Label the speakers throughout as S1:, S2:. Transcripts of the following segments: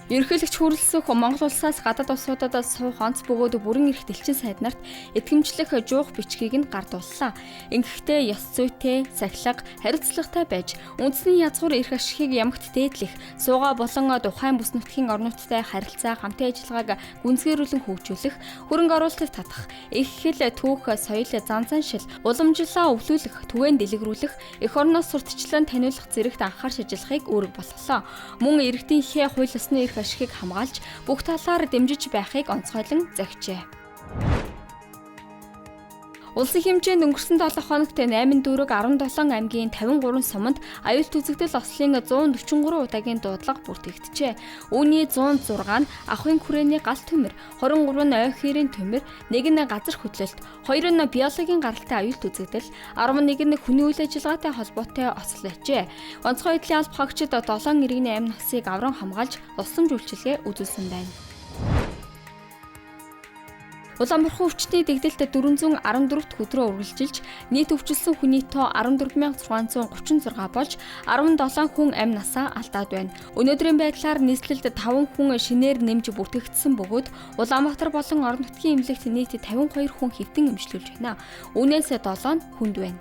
S1: Ерөнхийлөгч хүрэлцэх Монгол улсаас гадаад улсуудад суух онц бөгөөд бүрэн эрх дэлчин сайд нарт итгэмжлэх жуух бичгийг нь гардууллаа. Ингэхдээ ёс зүйтэй, сахилга, хариуцлагатай байж үндэсний язгуур эрх ашигыг ямагт дээдлэх, суугаа болон тухайн бүс нутгийн орнуудтай харилцаа, хамтын ажиллагааг гүнзгийрүүлэн хөгжүүлэх, хөрөнгө оруулалтыг татах, их хэл, түүх, соёл, зан заншил, уламжлалаа өвлүүлэх, түгээн дэлгэрүүлэх, эх орноос сурталчлан таниулах зэрэгт анхаарч ажиллахыг үүрэг болголоо. Мөн иргэдийн хууль ёсны эрх ашигыг хамгаалж бүх талаар дэмжиж байхыг онцгойлон зохижээ. Улсын хэмжээнд өнгөрсөн 7 хоногт 8 дүүрэг 17 аймгийн 53 суманд аюулт үзэгдэл ослын 143 удаагийн дуудлага бүртгэгджээ. Үүний 106 нь ахын хүрээний гал төмөр, 23 нь ой хэрийн төмөр, 1 нь газар хөдлөлт, 2 нь биологийн гаралтай аюулт үзэгдэл, 11 нь хүний үйл ажиллагаатай холбоотой осол ажээ. Онцгой эдлийн алба хаагчид 7 иргэний амь насыг авран хамгаалж тусламж үйлчилгээ үзүүлсэн байна. Улаанбархан өвчтний дэгдэлт 414 дахь өдрөө үргэлжилж нийт өвчлсөн хүний тоо 14636 болж 17 хүн амь насаа алдаад байна. Өнөөдрийн байдлаар нийслэлд 5 хүн шинээр нэмж бүртгэгдсэн бөгөөд Улаанбаатар болон орон нутгийн эмнэлэгт нийт 52 хүн хэвтэн эмчлүүлж байна. Үүнээс 7 нь хүнд байна.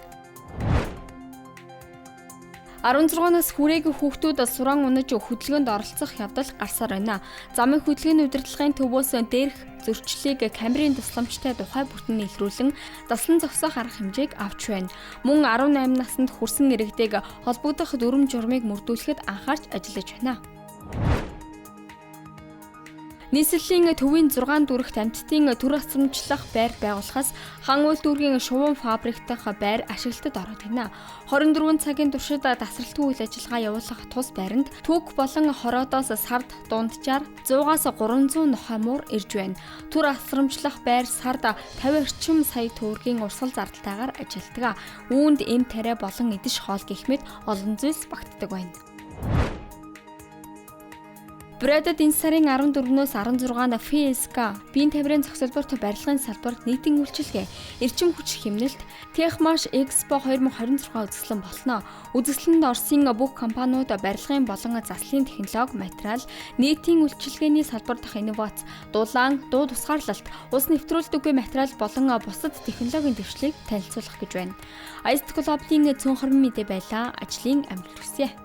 S1: 16-наас хүрээгүй хүүхдүүд суран унаж хөдөлгөөнд оролцох явдал гарсаар байна. Замын хөдөлгөөний удирдлагын төвөөс дээрх зөрчлийг камерын тусламжтай тухай бүтэн илрүүлэн заслан зогсоох арга хэмжээг авч байна. Мөн 18 наснд хүрсэн иргэдэг холбогдох дүрм журмыг мөрдүүлэхэд анхаарч ажиллаж байна. Нийслэлийн төвийн 6 дүрэгт амьтдын төр асрамжлах байр байгуулахаас хан уйл дүүргийн шувуу фабрик дахь байр ашиглалтад ороод байна. 24 цагийн туршид тасралтгүй үйл ажиллагаа явуулах тус байранд түүх болон хороодоос сард дунджаар 100-аас 300 нохой ирж байна. Төр асрамжлах байр сард 50 орчим сая төгрөгийн урсгал зардалтайгаар ажилтдаг. Үүнд эм тариа болон идэж хоол гэх мэт олон зүйлс багтдаг байна. Брэдэд энэ сарын 14-өөс 16-нд ФСК биеийн тавирын зохицолборт барилгын салбарт нийтийн үйлчилгээ, эрчим хүч хэмнэлт Техмаш Экспо 2026 үзэсгэлэн болно. Үзэсгэлэнд Оросын бүх компаниуд барилгын болон заслын технологи, материал, нийтийн үйлчилгээний салбар дахь инновац, дулаан, дуу тусгаарлалт, ус нэвтрүүлдэггүй материал болон бусад технологийн дэвшлиг танилцуулах гэж байна. Айс Глобалын цөөн хормын мэдээ байлаа. Ажлын амжилт хүсье.